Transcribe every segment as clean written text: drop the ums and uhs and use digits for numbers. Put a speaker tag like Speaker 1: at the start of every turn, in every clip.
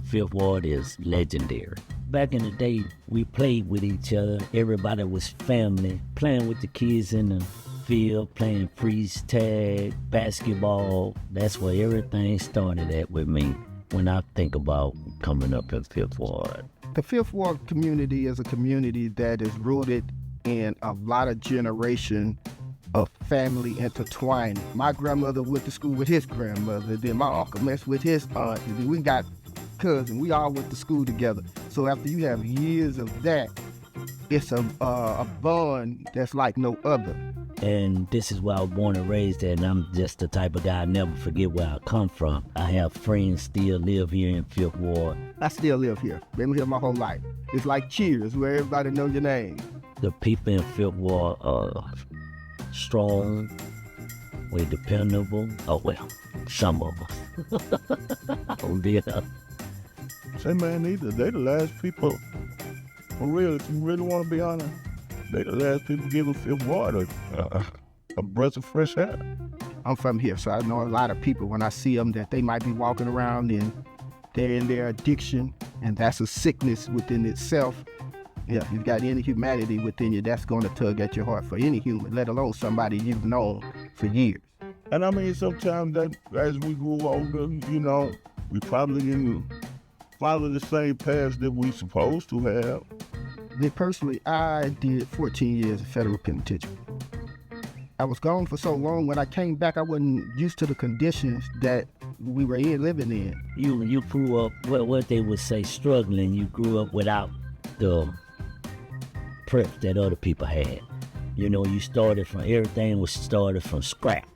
Speaker 1: Fifth Ward is legendary. Back in the day, we played with each other. Everybody was family, playing with the kids in the field, playing freeze tag, basketball. That's where everything started at with me when I think about coming up in Fifth Ward.
Speaker 2: The Fifth Ward community is a community that is rooted in a lot of generation of family intertwined. My grandmother went to school with his grandmother, then my uncle messed with his aunt, and then we got cousins. We all went to school together. So after you have years of that, it's a bond that's like no other.
Speaker 1: And this is where I was born and raised at, and I'm just the type of guy I never forget where I come from. I have friends still live here in Fifth Ward.
Speaker 2: I still live here. Been here my whole life. It's like Cheers, where everybody knows your name.
Speaker 1: The people in Fifth Ward are strong, we're dependable. Oh well, some of them. Oh dear.
Speaker 3: Say man, they the last people, for real, if you really want to be honest, they the last people giving Fifth Ward a breath of fresh air.
Speaker 2: I'm from here, so I know a lot of people when I see them that they might be walking around and they're in their addiction, and that's a sickness within itself. Yeah, if you've got any humanity within you, that's going to tug at your heart for any human, let alone somebody you've known for years.
Speaker 3: And I mean, sometimes that as we grew older, you know, we probably didn't follow the same paths that we supposed to have.
Speaker 2: Me personally, I did 14 years of federal penitentiary. I was gone for so long. When I came back, I wasn't used to the conditions that we were living in.
Speaker 1: You grew up, what they would say, struggling. You grew up without the prep that other people had. You know, you started from, everything was started from scrap.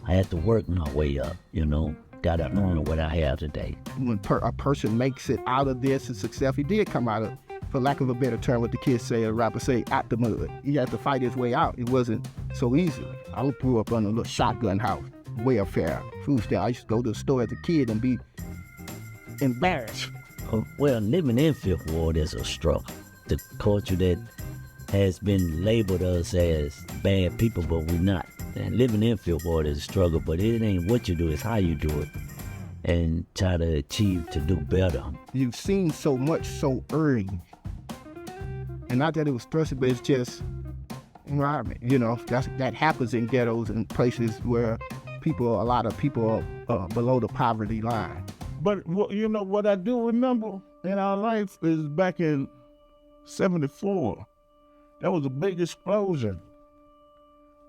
Speaker 1: I had to work my way up, you know, got to earn what I have today.
Speaker 2: When a person makes it out of this and success, he did come out of, for lack of a better term, what the kids say, or rappers say, out the mud. He had to fight his way out. It wasn't so easy. I grew up in a little shotgun house, welfare, food stamp. I used to go to the store as a kid and be embarrassed.
Speaker 1: Well, living in Fifth Ward is a struggle. The culture that has been labeled us as bad people, but we're not. And living in Fifth Ward is a struggle, but it ain't what you do, it's how you do it. And try to achieve to do better.
Speaker 2: You've seen so much so early. And not that it was stressful, but it's just environment. You know, that happens in ghettos and places where a lot of people are below the poverty line.
Speaker 3: But you know what I do remember in our life is back in '74. That was a big explosion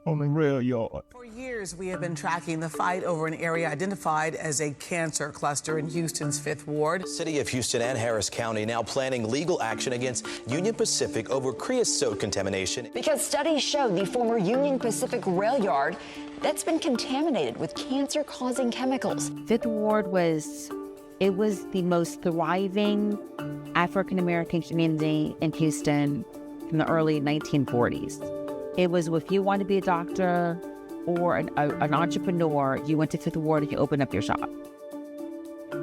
Speaker 3: on the rail yard.
Speaker 4: For years, we have been tracking the fight over an area identified as a cancer cluster in Houston's Fifth Ward.
Speaker 5: City of Houston and Harris County now planning legal action against Union Pacific over creosote contamination.
Speaker 6: Because studies show the former Union Pacific rail yard that's been contaminated with cancer-causing chemicals.
Speaker 7: Fifth Ward was the most thriving African-American community in Houston in the early 1940s. It was if you wanted to be a doctor or an entrepreneur, you went to Fifth Ward and you opened up your shop.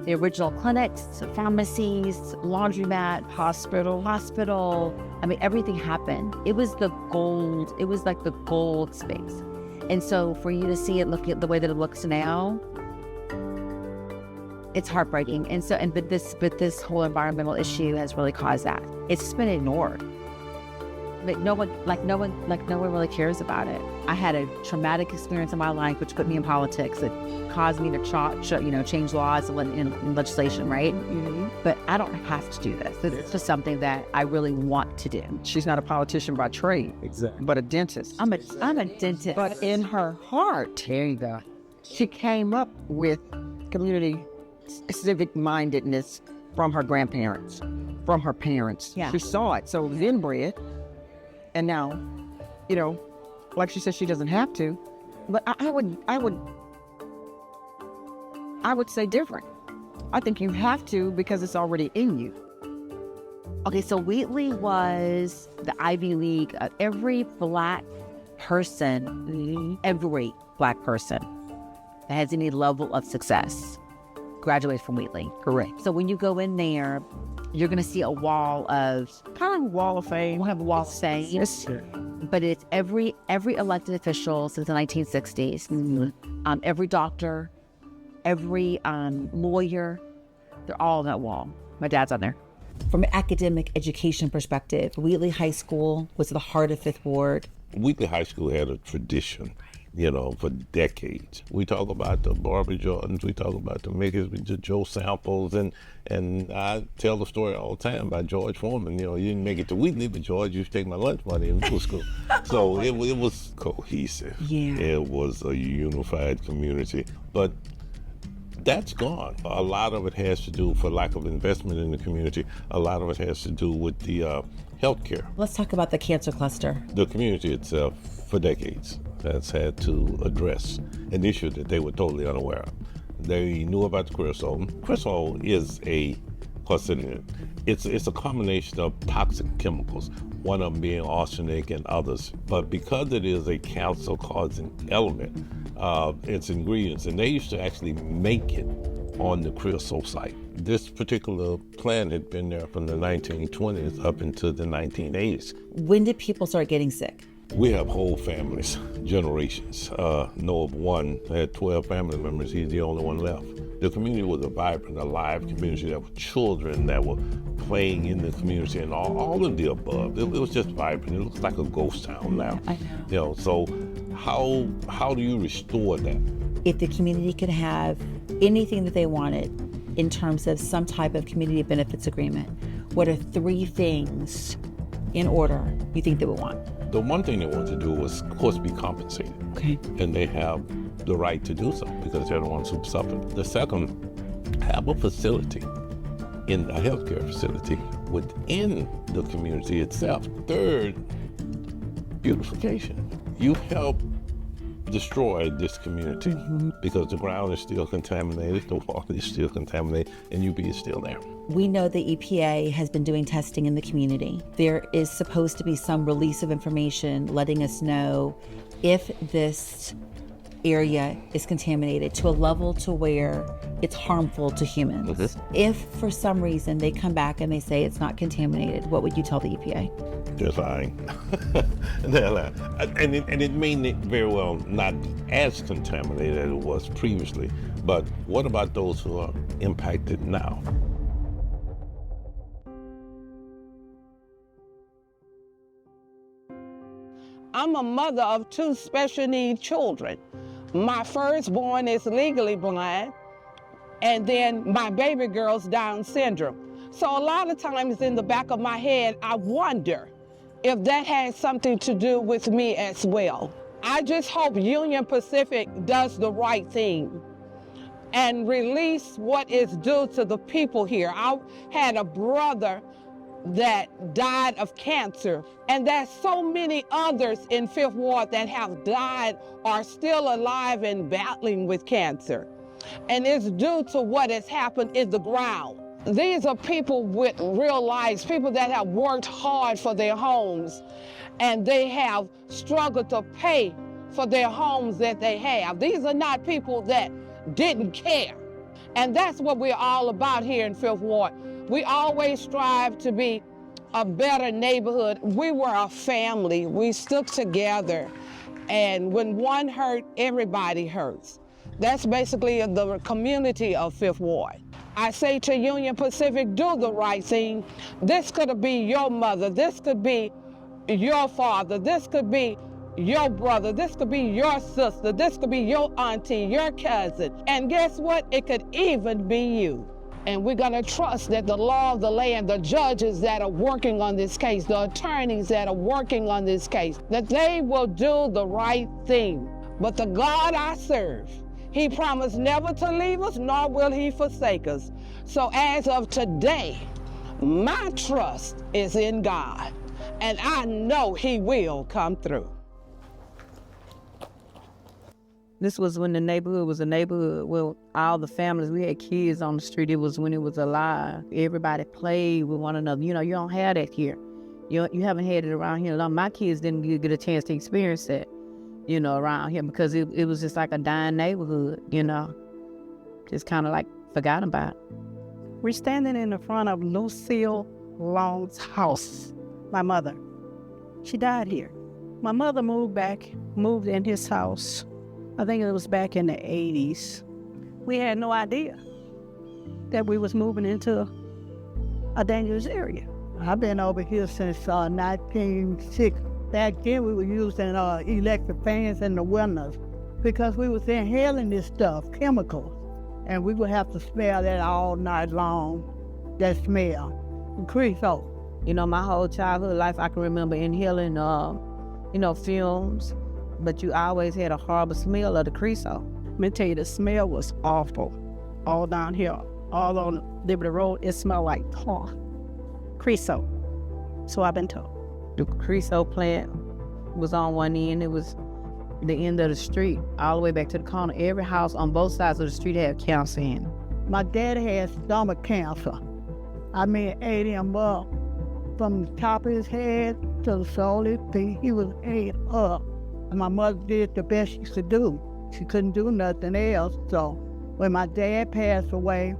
Speaker 7: The original clinics, pharmacies, laundromat, hospital. I mean, everything happened. It was the gold. It was like the gold space. And so for you to see it look at the way that it looks now, it's heartbreaking. And so, but this whole environmental issue has really caused that. It's just been ignored. No one really cares about it. I had a traumatic experience in my life, which put me in politics. It caused me to change laws and legislation, right? Mm-hmm. But I don't have to do this. It's just something that I really want to do.
Speaker 8: She's not a politician by trade,
Speaker 1: exactly,
Speaker 8: but a dentist.
Speaker 7: I'm a dentist.
Speaker 8: But in her heart, there you go, she came up with community civic mindedness from her grandparents, from her parents.
Speaker 7: Yeah.
Speaker 8: She saw it, so it was inbred. And now, you know, like she said, she doesn't have to, but I would say different. I think you have to because it's already in you.
Speaker 7: Okay, so Wheatley was the Ivy League. Every black person that has any level of success graduates from Wheatley.
Speaker 8: Correct.
Speaker 7: So when you go in there, you're going to see a wall of,
Speaker 8: kind of wall of fame.
Speaker 7: We'll have a wall of fame.
Speaker 8: Yes.
Speaker 7: But it's every elected official since the 1960s. Mm-hmm. Every doctor, every lawyer, they're all on that wall. My dad's on there. From an academic education perspective, Wheatley High School was the heart of Fifth Ward.
Speaker 3: Wheatley High School had a tradition, for decades. We talk about the Barbara Jordans, we talk about the Mickey's, the Joe Samples, and I tell the story all the time about George Foreman. You didn't make it to Wheatley, but George used to take my lunch money in middle school. So it was cohesive.
Speaker 7: Yeah.
Speaker 3: It was a unified community. But that's gone. A lot of it has to do, for lack of investment in the community, a lot of it has to do with the healthcare.
Speaker 7: Let's talk about the cancer cluster.
Speaker 3: The community itself, for decades, has had to address an issue that they were totally unaware of. They knew about the cresol. Cresol is a carcinogen. It's a combination of toxic chemicals, one of them being arsenic and others. But because it is a cancer-causing element, its ingredients, and they used to actually make it on the creosote site. This particular plant had been there from the 1920s up into the 1980s.
Speaker 7: When did people start getting sick?
Speaker 3: We have whole families, generations. Know of one, had 12 family members, he's the only one left. The community was a vibrant, alive community. There were children that were playing in the community and all of the above. It was just vibrant. It looks like a ghost town now.
Speaker 7: I know.
Speaker 3: So how do you restore that?
Speaker 7: If the community could have anything that they wanted in terms of some type of community benefits agreement, what are 3 things in order you think they would want?
Speaker 3: The one thing they want to do was, of course, be compensated.
Speaker 7: Okay.
Speaker 3: And they have the right to do so because they're the ones who suffer. The second, have a facility, in a healthcare facility within the community itself. Third, beautification. You help destroy this community because the ground is still contaminated, the water is still contaminated, and UV is still there.
Speaker 7: We know the EPA has been doing testing in the community. There is supposed to be some release of information letting us know if this area is contaminated to a level to where it's harmful to humans.
Speaker 3: Mm-hmm.
Speaker 7: If for some reason they come back and they say it's not contaminated, what would you tell the EPA?
Speaker 3: They're lying. They're lying. And it may very well not be as contaminated as it was previously, but what about those who are impacted now?
Speaker 9: I'm a mother of 2 special needs children. My firstborn is legally blind, and then my baby girl's Down syndrome. So a lot of times in the back of my head, I wonder if that has something to do with me as well. I just hope Union Pacific does the right thing and release what is due to the people here. I had a brother that died of cancer, and there's so many others in Fifth Ward that have died or still alive and battling with cancer. And it's due to what has happened in the ground. These are people with real lives, people that have worked hard for their homes, and they have struggled to pay for their homes that they have. These are not people that didn't care. And that's what we're all about here in Fifth Ward. We always strive to be a better neighborhood. We were a family. We stuck together. And when one hurt, everybody hurts. That's basically the community of Fifth Ward. I say to Union Pacific, do the right thing. This could be your mother. This could be your father. This could be your brother. This could be your sister. This could be your auntie, your cousin. And guess what? It could even be you. And we're gonna trust that the law of the land, the judges that are working on this case, the attorneys that are working on this case, that they will do the right thing. But the God I serve, He promised never to leave us, nor will He forsake us. So as of today, my trust is in God, and I know He will come through.
Speaker 8: This was when the neighborhood was a neighborhood where all the families, we had kids on the street. It was when it was alive. Everybody played with one another. You don't have that here. You haven't had it around here. My kids didn't get a chance to experience that, around here because it was just like a dying neighborhood, just kind of like forgotten about.
Speaker 10: We're standing in the front of Lucille Long's house, my mother. She died here. My mother moved in his house. I think it was back in the 80s. We had no idea that we was moving into a dangerous area. I've been over here since 1960. Back then, we were using electric fans in the winters because we was inhaling this stuff, chemicals, and we would have to smell that all night long, that smell, creosote.
Speaker 8: You know, my whole childhood life, I can remember inhaling, fumes, but you always had a horrible smell of the creosote.
Speaker 10: Let me tell you, the smell was awful. All down here, all on Liberty Road, it smelled like tar, creosote. So I've been told.
Speaker 8: The creosote plant was on one end. It was the end of the street, all the way back to the corner. Every house on both sides of the street had cancer in it.
Speaker 10: My dad had stomach cancer. I mean, ate him up from the top of his head to the sole of his feet. He was ate up. And my mother did the best she could do. She couldn't do nothing else. So when my dad passed away,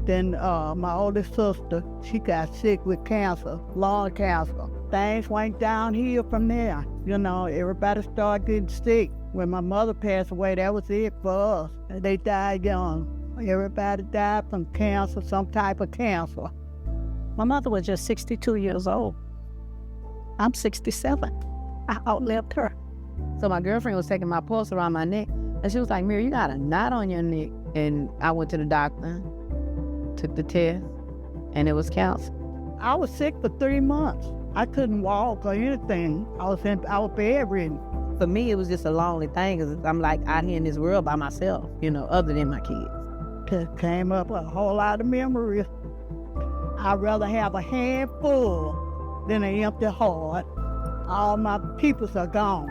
Speaker 10: then my oldest sister, she got sick with cancer, lung cancer. Things went downhill from there. You know, everybody started getting sick. When my mother passed away, that was it for us. They died young. Everybody died from cancer, some type of cancer. My mother was just 62 years old. I'm 67. I outlived her.
Speaker 8: So my girlfriend was taking my pulse around my neck, and she was like, "Mary, you got a knot on your neck." And I went to the doctor, took the test, and it was cancer.
Speaker 10: I was sick for 3 months. I couldn't walk or anything. I was bedridden.
Speaker 8: For me, it was just a lonely thing, because I'm like out here in this world by myself, other than my kids.
Speaker 10: It came up a whole lot of memories. I'd rather have a handful than an empty heart. All my peoples are gone.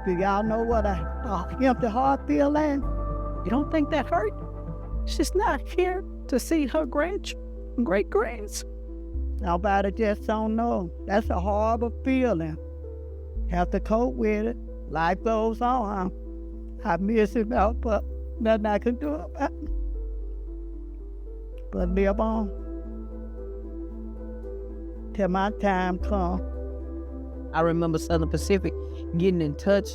Speaker 10: Do y'all know what a empty heart feel like? You don't think that hurt? She's not here to see her great-grands. Nobody just don't know. That's a horrible feeling. Have to cope with it. Life goes on. I miss him out, but nothing I can do about it. But live on till my time comes.
Speaker 8: I remember Southern Pacific getting in touch,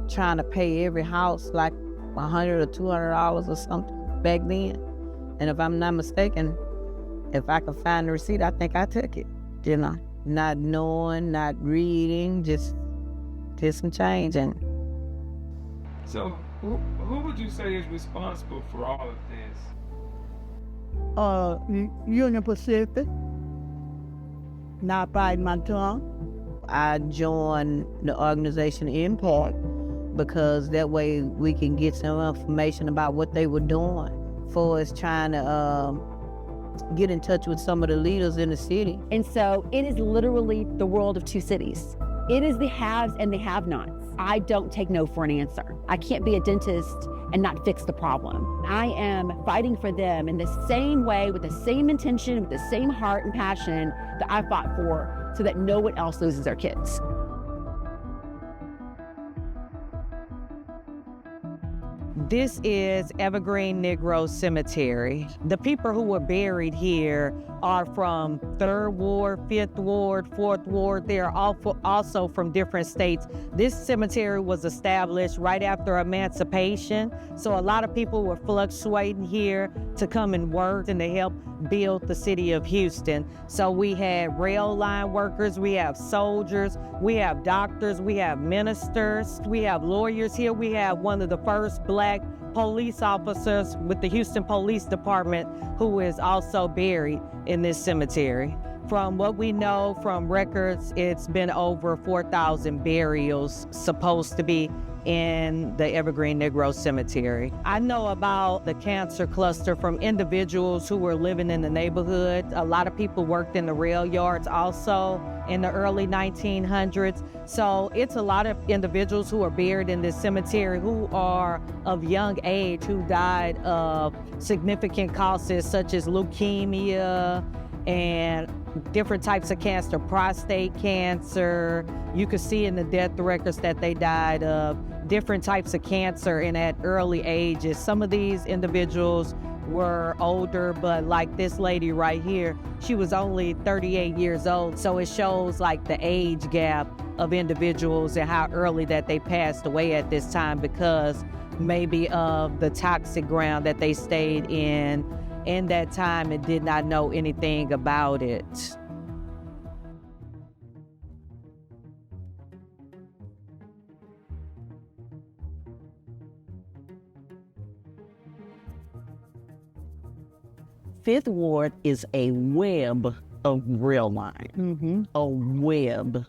Speaker 8: trying to pay every house like $100 or $200 or something back then. And if I'm not mistaken, if I could find the receipt, I think I took it. Not knowing, not reading, just did some change. And
Speaker 11: so, who would you say is responsible for all of this?
Speaker 10: Union Pacific. Not biting my tongue.
Speaker 8: I joined the organization in part because that way we can get some information about what they were doing for us trying to get in touch with some of the leaders in the city.
Speaker 6: And so it is literally the world of two cities. It is the haves and the have-nots. I don't take no for an answer. I can't be a dentist and not fix the problem. I am fighting for them in the same way, with the same intention, with the same heart and passion that I fought for, so that no one else loses their kids.
Speaker 12: This is Evergreen Negro Cemetery. The people who were buried here are from 3rd Ward, 5th Ward, 4th Ward. They are also from different states. This cemetery was established right after emancipation, so a lot of people were fluctuating here to come and work and to help build the city of Houston. So we had rail line workers, we have soldiers, we have doctors, we have ministers, we have lawyers here. We have one of the first Black police officers with the Houston Police Department who is also buried in this cemetery. From what we know from records, it's been over 4,000 burials supposed to be in the Evergreen Negro Cemetery. I know about the cancer cluster from individuals who were living in the neighborhood. A lot of people worked in the rail yards also in the early 1900s. So it's a lot of individuals who are buried in this cemetery who are of young age, who died of significant causes such as leukemia and different types of cancer, prostate cancer. You can see in the death records that they died of different types of cancer and at early ages. Some of these individuals were older, but like this lady right here, she was only 38 years old. So it shows like the age gap of individuals and how early that they passed away at this time because maybe of the toxic ground that they stayed in in that time and did not know anything about it.
Speaker 1: Fifth Ward is a web of rail line, a web.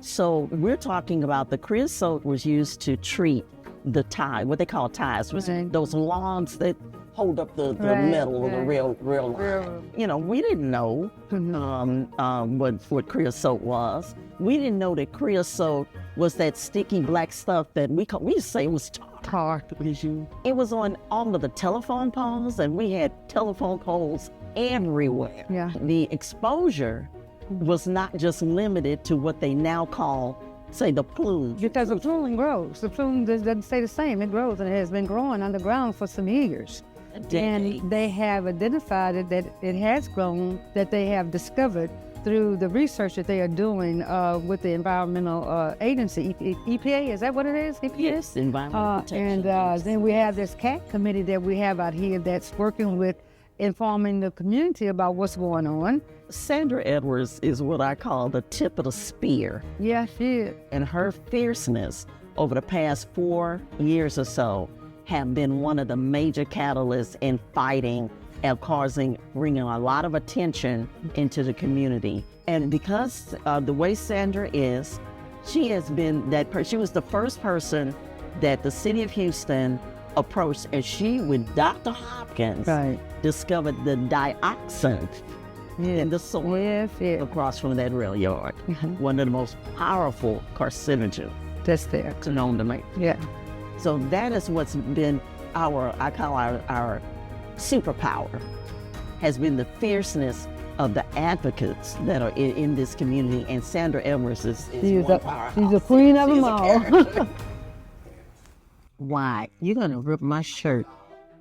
Speaker 1: So we're talking about the creosote was used to treat the tie, what they call ties, those logs that hold up the metal of the rail line. You know, we didn't know what creosote was. We didn't know that creosote was that sticky black stuff that we used to say it was tar. It was on all of the telephone poles, and we had telephone poles everywhere.
Speaker 10: Yeah.
Speaker 1: The exposure was not just limited to what they now call, say, the plume.
Speaker 10: Because the plume grows. The plume doesn't stay the same. It grows, and it has been growing underground for some years. And they have identified it, that it has grown, that they have discovered through the research that they are doing with the environmental agency, EPA, is that what it is? EPA?
Speaker 1: Yes, environmental protection.
Speaker 10: And then we have this CAT committee that we have out here that's working with informing the community about what's going on.
Speaker 1: Sandra Edwards is what I call the tip of the spear.
Speaker 10: Yeah, she is.
Speaker 1: And her fierceness over the past 4 years or so have been one of the major catalysts in fighting and bringing a lot of attention into the community. And because the way Sandra is, she has been she was the first person that the city of Houston approached, and she, with Dr. Hopkins, discovered the dioxin in the soil across from that rail yard. One of the most powerful carcinogens
Speaker 10: that's there
Speaker 1: known to man.
Speaker 10: Yeah.
Speaker 1: So that is what's been our superpower, has been the fierceness of the advocates that are in this community, and Sandra Edwards is one powerhouse.
Speaker 10: She's the queen of them all.
Speaker 8: Why? You're going to rip my shirt.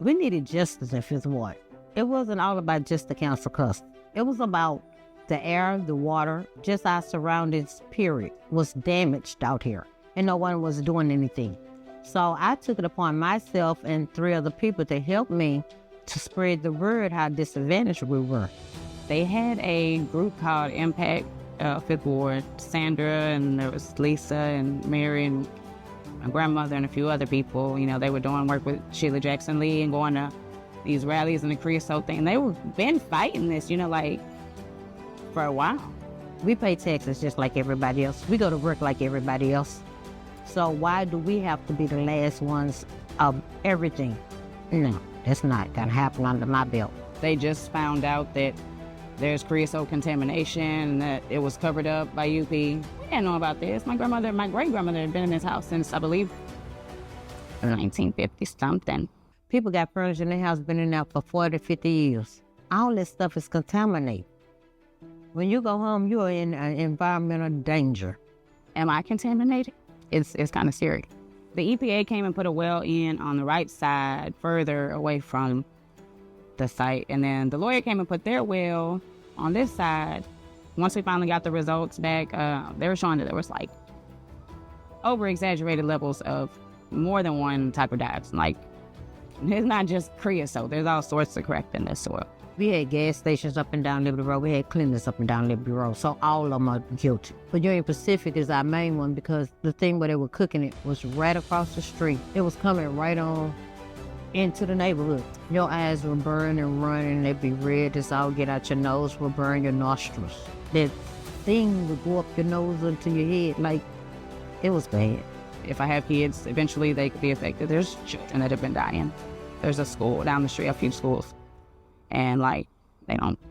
Speaker 8: We needed justice in Fifth Ward. It wasn't all about just the council cost. It was about the air, the water, just our surroundings, period, was damaged out here, and no one was doing anything. So I took it upon myself and 3 other people to help me to spread the word how disadvantaged we were.
Speaker 13: They had a group called Impact Fifth Ward. Sandra, and there was Lisa and Mary and my grandmother and a few other people. You know, they were doing work with Sheila Jackson Lee and going to these rallies and the creosote thing. They were been fighting this, like for a while.
Speaker 8: We pay taxes just like everybody else. We go to work like everybody else. So why do we have to be the last ones of everything? No, that's not gonna happen under my belt.
Speaker 13: They just found out that there's creosote contamination and that it was covered up by UP. We didn't know about this. My great-grandmother had been in this house since, I believe, 1950-something.
Speaker 8: People got furniture in their house, been in there for 40, 50 years. All this stuff is contaminated. When you go home, you are in environmental danger.
Speaker 13: Am I contaminated? It's kind of scary. The EPA came and put a well in on the right side, further away from the site, and then the lawyer came and put their well on this side. Once we finally got the results back, they were showing that there was like over-exaggerated levels of more than one type of dioxin. Like, it's not just creosote. There's all sorts of crap in this soil.
Speaker 8: We had gas stations up and down Liberty Road. We had clinics up and down Liberty Road. So all of them are guilty. But Union Pacific is our main one because the thing where they were cooking it was right across the street. It was coming right on into the neighborhood. Your eyes were burning and running. They'd be red. This all get out your nose, will burn your nostrils. That thing would go up your nose into your head. Like, it was bad.
Speaker 13: If I have kids, eventually they could be affected. There's children that have been dying. There's a school down the street, a few schools. And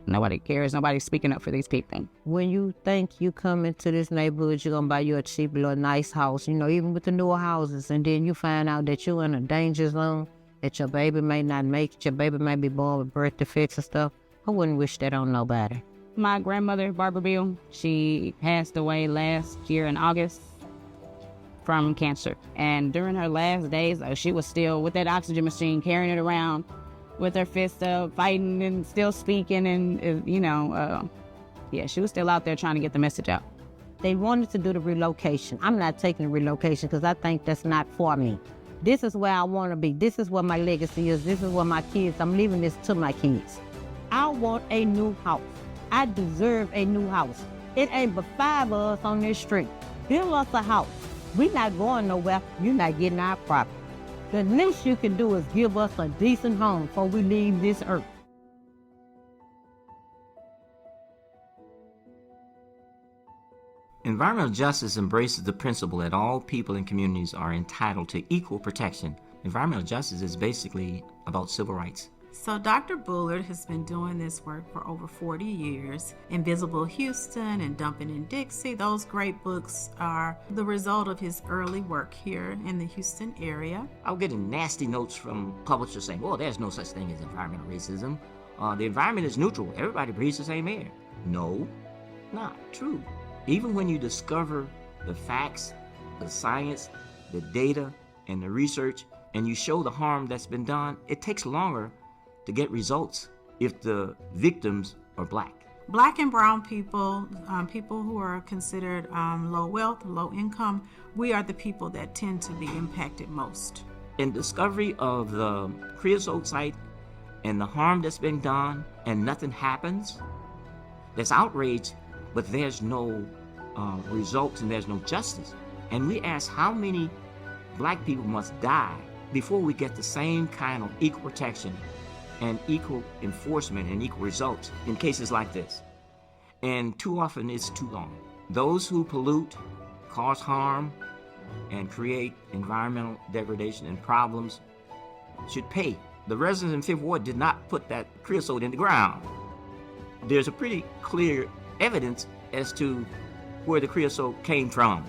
Speaker 13: nobody cares. Nobody's speaking up for these people.
Speaker 8: When you think you come into this neighborhood, you're gonna buy you a cheap little nice house, even with the newer houses, and then you find out that you're in a danger zone, that your baby may not make it, your baby may be born with birth defects and stuff. I wouldn't wish that on nobody.
Speaker 13: My grandmother, Barbara Bill, she passed away last year in August from cancer. And during her last days, she was still with that oxygen machine, carrying it around with her fist up, fighting and still speaking. And, she was still out there trying to get the message out.
Speaker 8: They wanted to do the relocation. I'm not taking the relocation because I think that's not for me. This is where I want to be. This is what my legacy is. This is what my kids, I'm leaving this to my kids.
Speaker 14: I want a new house. I deserve a new house. It ain't but 5 of us on this street. Build us a house. We not going nowhere. You're not getting our property. The least you can do is give us a decent home before we leave this earth.
Speaker 15: Environmental justice embraces the principle that all people and communities are entitled to equal protection. Environmental justice is basically about civil rights.
Speaker 16: So Dr. Bullard has been doing this work for over 40 years. Invisible Houston and Dumping in Dixie, those great books are the result of his early work here in the Houston area.
Speaker 15: I was getting nasty notes from publishers saying, well, there's no such thing as environmental racism. The environment is neutral. Everybody breathes the same air. No, not true. Even when you discover the facts, the science, the data, and the research, and you show the harm that's been done, it takes longer to get results if the victims are black.
Speaker 16: Black and brown people, people who are considered low wealth, low income, we are the people that tend to be impacted most.
Speaker 15: In discovery of the creosote site and the harm that's been done and nothing happens, there's outrage, but there's no results and there's no justice. And we ask how many black people must die before we get the same kind of equal protection and equal enforcement and equal results in cases like this. And too often it's too long. Those who pollute, cause harm, and create environmental degradation and problems should pay. The residents in Fifth Ward did not put that creosote in the ground. There's a pretty clear evidence as to where the creosote came from.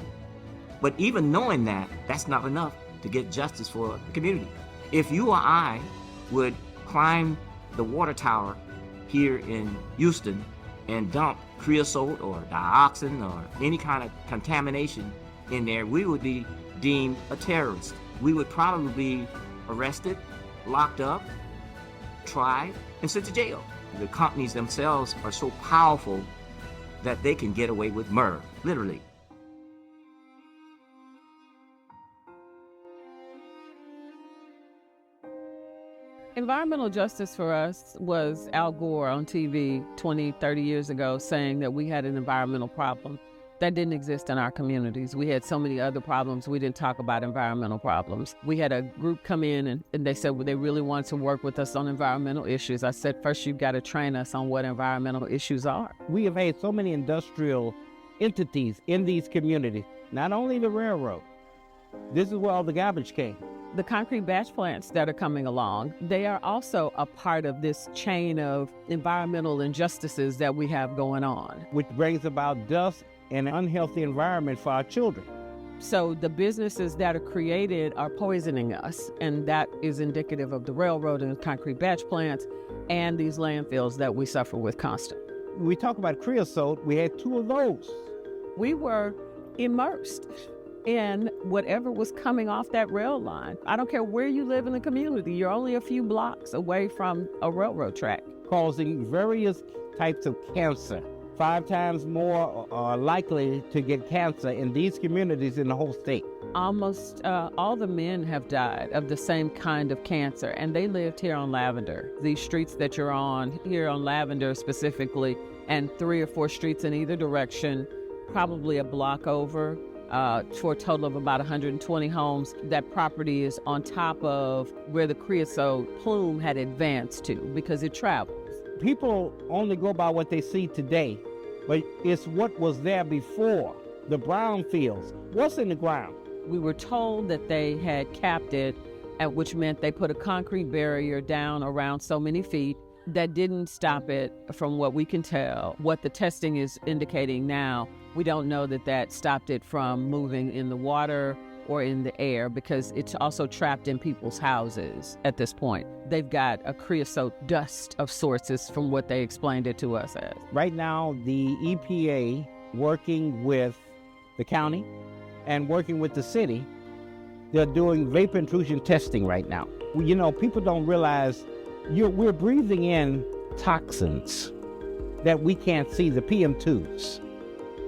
Speaker 15: But even knowing that, that's not enough to get justice for the community. If you or I would climb the water tower here in Houston and dump creosote or dioxin or any kind of contamination in there, we would be deemed a terrorist. We would probably be arrested, locked up, tried, and sent to jail. The companies themselves are so powerful that they can get away with murder, literally.
Speaker 8: Environmental justice for us was Al Gore on TV 20, 30 years ago saying that we had an environmental problem. That didn't exist in our communities. We had so many other problems. We didn't talk about environmental problems. We had a group come in and they said they really wanted to work with us on environmental issues. I said, first you've got to train us on what environmental issues are.
Speaker 17: We have had so many industrial entities in these communities, not only the railroad. This is where all the garbage came.
Speaker 8: The concrete batch plants that are coming along, they are also a part of this chain of environmental injustices that we have going on.
Speaker 17: Which brings about dust and an unhealthy environment for our children.
Speaker 8: So the businesses that are created are poisoning us, and that is indicative of the railroad and the concrete batch plants and these landfills that we suffer with constantly.
Speaker 17: We talk about creosote, we had 2 of those.
Speaker 8: We were immersed in whatever was coming off that rail line. I don't care where you live in the community, you're only a few blocks away from a railroad track.
Speaker 17: Causing various types of cancer. 5 times more likely to get cancer in these communities in the whole state.
Speaker 8: Almost all the men have died of the same kind of cancer, and they lived here on Lavender. These streets that you're on, here on Lavender specifically, and 3 or 4 streets in either direction, probably a block over, for a total of about 120 homes. That property is on top of where the creosote plume had advanced to because it travels.
Speaker 17: People only go by what they see today, but it's what was there before. The brown fields. What's in the ground?
Speaker 8: We were told that they had capped it, which meant they put a concrete barrier down around so many feet. That didn't stop it from what we can tell. What the testing is indicating now, we don't know that that stopped it from moving in the water or in the air because it's also trapped in people's houses at this point. They've got a creosote dust of sorts from what they explained it to us as.
Speaker 17: Right now, the EPA, working with the county and working with the city, they're doing vapor intrusion testing right now. You know, people don't realize we're breathing in toxins that we can't see, the PM2s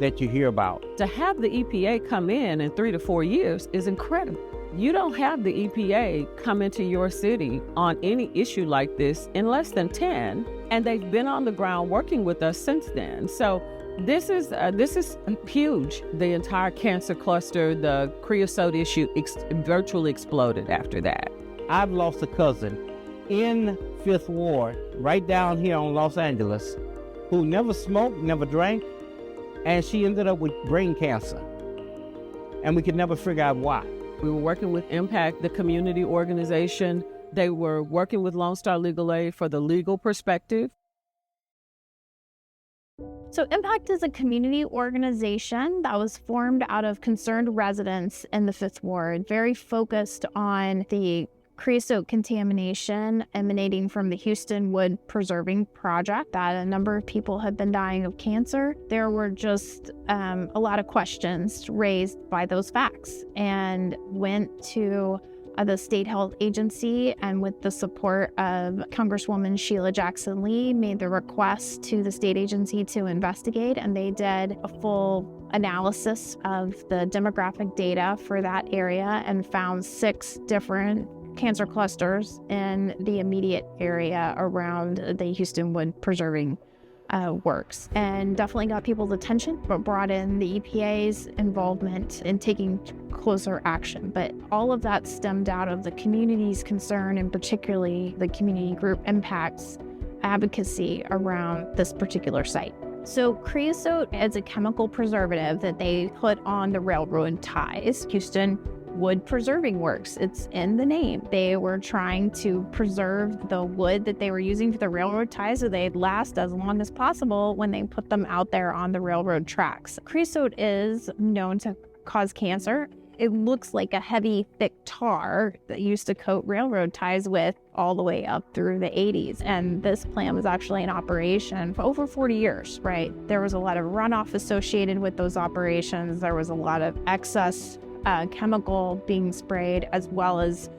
Speaker 17: that you hear about.
Speaker 8: To have the EPA come in 3 to 4 years is incredible. You don't have the EPA come into your city on any issue like this in less than 10 And they've been on the ground working with us since then. So this is huge. The entire cancer cluster, the creosote issue virtually exploded after that.
Speaker 17: I've lost a cousin in 5th Ward, right down here on Los Angeles, who never smoked, never drank, and she ended up with brain cancer. And we could never figure out why.
Speaker 8: We were working with Impact, the community organization. They were working with Lone Star Legal Aid for the legal perspective.
Speaker 18: So Impact is a community organization that was formed out of concerned residents in the 5th Ward, very focused on the creosote contamination emanating from the Houston Wood Preserving Project, that a number of people had been dying of cancer. There were just a lot of questions raised by those facts, and went to the state health agency, and with the support of Congresswoman Sheila Jackson Lee, made the request to the state agency to investigate, and they did a full analysis of the demographic data for that area and found 6 different cancer clusters in the immediate area around the Houston Wood Preserving works, and definitely got people's attention, but brought in the EPA's involvement in taking closer action. But all of that stemmed out of the community's concern, and particularly the community group Impact's advocacy around this particular site. So creosote is a chemical preservative that they put on the railroad ties. Houston Wood Preserving Works. It's in the name. They were trying to preserve the wood that they were using for the railroad ties so they'd last as long as possible when they put them out there on the railroad tracks. Creosote is known to cause cancer. It looks like a heavy, thick tar that used to coat railroad ties with all the way up through the 80s. And this plant was actually in operation for over 40 years, right? There was a lot of runoff associated with those operations. There was a lot of excess chemical being sprayed, as well as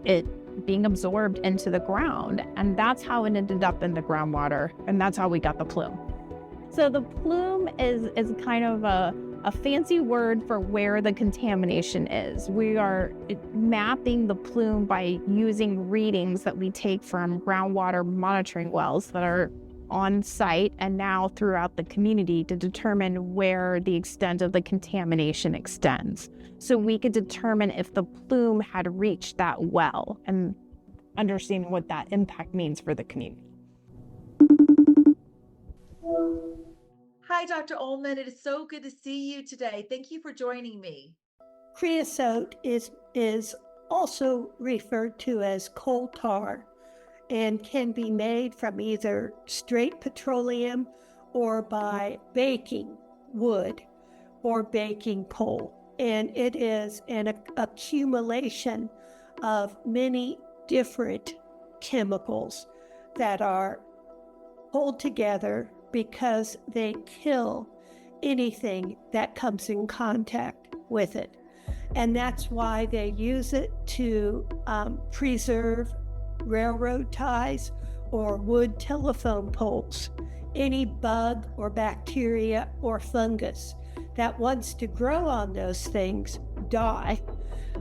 Speaker 18: it being absorbed into the ground. And that's how it ended up in the groundwater. And that's how we got the plume. So the plume is kind of a fancy word for where the contamination is. We are mapping the plume by using readings that we take from groundwater monitoring wells that are on site and now throughout the community to determine where the extent of the contamination extends. So we could determine if the plume had reached that well and understanding what that impact means for the community.
Speaker 19: Hi, Dr. Ullman. It is so good to see you today. Thank you for joining me.
Speaker 20: Creosote is also referred to as coal tar and can be made from either straight petroleum or by baking wood or baking coal. And it is an accumulation of many different chemicals that are pulled together because they kill anything that comes in contact with it. And that's why they use it to preserve railroad ties or wood telephone poles. Any bug or bacteria or fungus that wants to grow on those things die.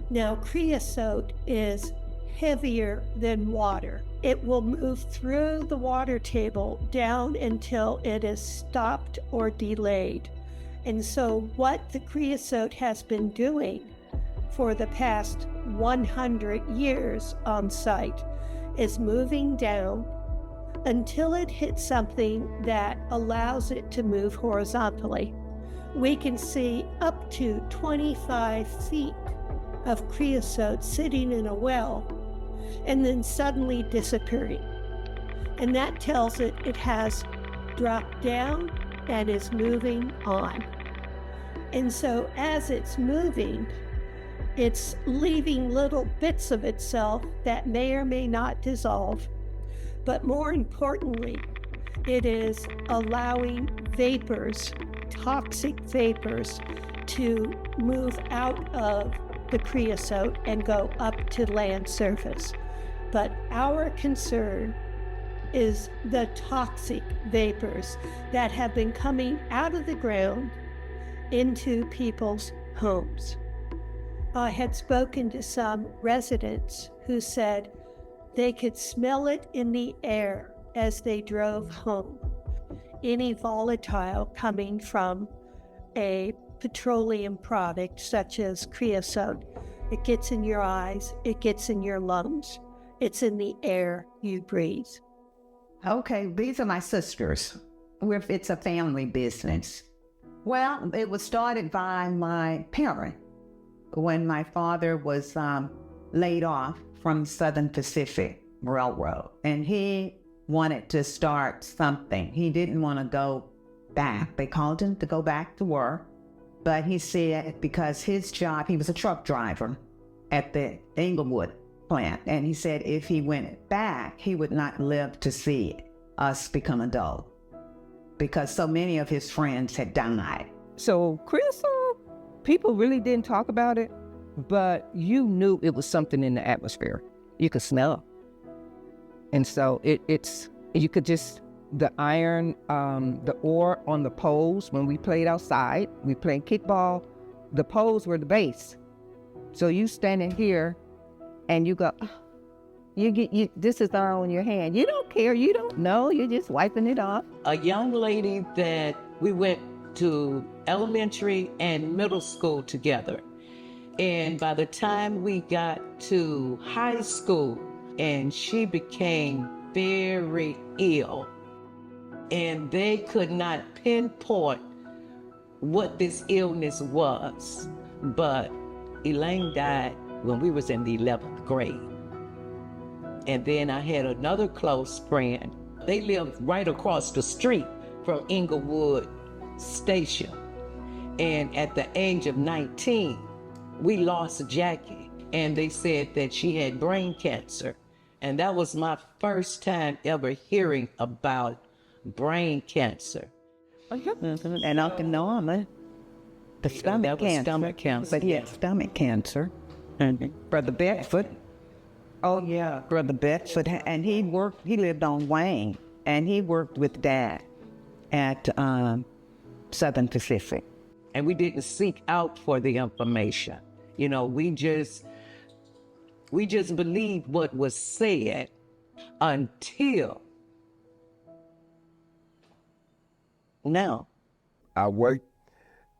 Speaker 20: Now, creosote is heavier than water. It will move through the water table down until it is stopped or delayed. And so what the creosote has been doing for the past 100 years on site is moving down until it hits something that allows it to move horizontally. We can see up to 25 feet of creosote sitting in a well and then suddenly disappearing. And that tells it it has dropped down and is moving on. And so as it's moving, it's leaving little bits of itself that may or may not dissolve. But more importantly, it is allowing vapors, toxic vapors, to move out of the creosote and go up to land surface. But our concern is the toxic vapors that have been coming out of the ground into people's homes. I had spoken to some residents who said they could smell it in the air as they drove home. Any volatile coming from a petroleum product such as creosote, it gets in your eyes, it gets in your lungs, it's in the air you breathe.
Speaker 21: Okay, these are my sisters. It's a family business. Well, it was started by my parent when my father was laid off from Southern Pacific Railroad, and he wanted to start something. He didn't want to go back. They called him to go back to work, but he said because his job, he was a truck driver at the Inglewood plant, and he said if he went back, he would not live to see us become adult because so many of his friends had died.
Speaker 8: So creosote, people really didn't talk about it, but you knew it was something in the atmosphere. You could smell it. And so it's you could just, the iron, the ore on the poles, when we played outside, we played kickball, the poles were the base. So you standing here and you go, this is all on your hand. You don't care, you don't know, you're just wiping it off.
Speaker 9: A young lady that we went to elementary and middle school together. And by the time we got to high school, and she became very ill, and they could not pinpoint what this illness was. But Elaine died when we was in the 11th grade. And then I had another close friend. They lived right across the street from Inglewood Station. And at the age of 19, we lost Jackie, and they said that she had brain cancer. And that was my first time ever hearing about brain cancer.
Speaker 21: And Uncle Norman, the stomach cancer.
Speaker 9: Stomach cancer.
Speaker 21: But he had stomach cancer. And Brother Bedford. Oh yeah, Brother Bedford. And he lived on Wayne, and he worked with Dad at Southern Pacific.
Speaker 9: And we didn't seek out for the information. You know, we just believed what was said until now.
Speaker 22: I worked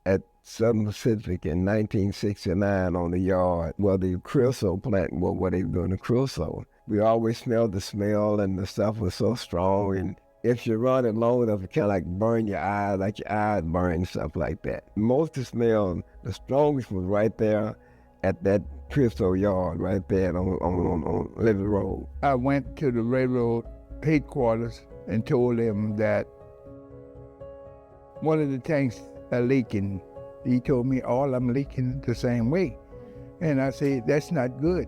Speaker 22: at Southern Pacific in 1969 on the yard where the creosote plant, where they were doing the creosote. We always smelled the smell, and the stuff was so strong. And if you run it long enough, it kind of like burn your eyes, like your eyes burn, stuff like that. Most of the smell, the strongest was right there at that creosote yard right there on Levy Road.
Speaker 23: I went to the railroad headquarters and told them that one of the tanks are leaking. He told me all of them leaking the same way. And I said, that's not good,